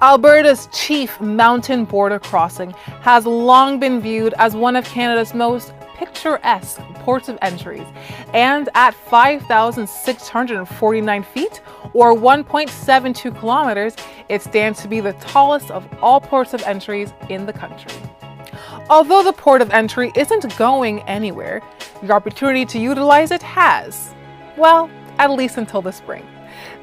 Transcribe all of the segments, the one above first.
Alberta's chief mountain border crossing has long been viewed as one of Canada's most picturesque ports of entries, and at 5,649 feet or 1.72 kilometers, it stands to be the tallest of all ports of entries in the country. Although the port of entry isn't going anywhere, the opportunity to utilize it has, well, at least until the spring.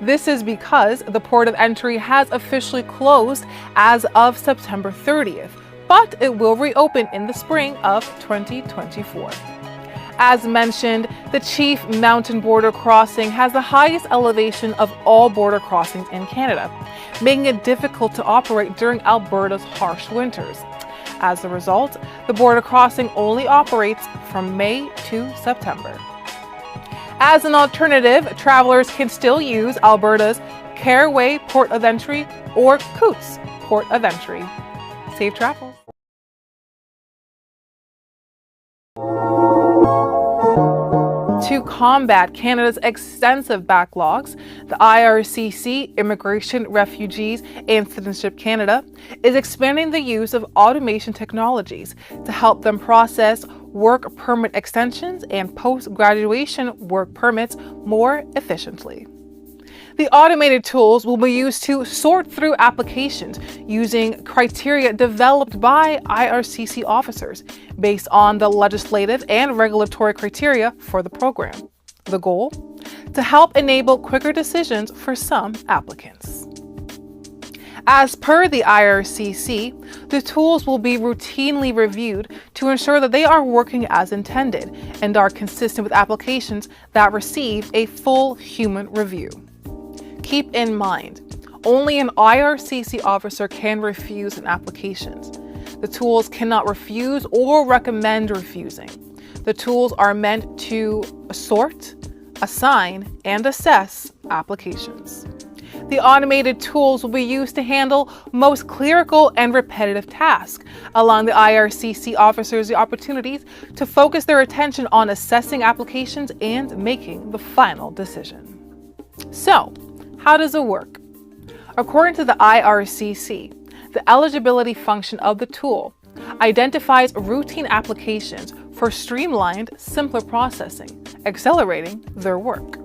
This is because the port of entry has officially closed as of September 30th, but it will reopen in the spring of 2024. As mentioned, the chief mountain border crossing has the highest elevation of all border crossings in Canada, making it difficult to operate during Alberta's harsh winters. As a result, the border crossing only operates from May to September. As an alternative, travelers can still use Alberta's Caraway Port of Entry or Coutts Port of Entry. Safe travels! To combat Canada's extensive backlogs, the IRCC, Immigration, Refugees and Citizenship Canada, is expanding the use of automation technologies to help them process work permit extensions and post-graduation work permits more efficiently. The automated tools will be used to sort through applications using criteria developed by IRCC officers based on the legislative and regulatory criteria for the program. The goal? To help enable quicker decisions for some applicants. As per the IRCC, the tools will be routinely reviewed to ensure that they are working as intended and are consistent with applications that receive a full human review. Keep in mind, only an IRCC officer can refuse an application. The tools cannot refuse or recommend refusing. The tools are meant to sort, assign, and assess applications. The automated tools will be used to handle most clerical and repetitive tasks, allowing the IRCC officers the opportunities to focus their attention on assessing applications and making the final decision. So, how does it work? According to the IRCC, the eligibility function of the tool identifies routine applications for streamlined, simpler processing, accelerating their work.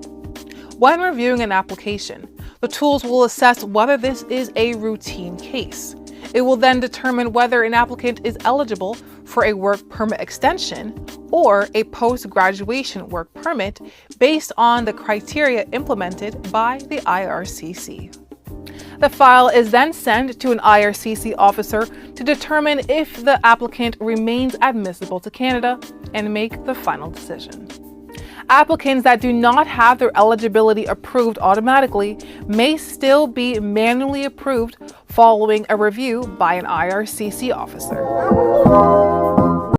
When reviewing an application, the tools will assess whether this is a routine case. It will then determine whether an applicant is eligible for a work permit extension or a post-graduation work permit based on the criteria implemented by the IRCC. The file is then sent to an IRCC officer to determine if the applicant remains admissible to Canada and make the final decision. Applicants that do not have their eligibility approved automatically may still be manually approved following a review by an IRCC officer.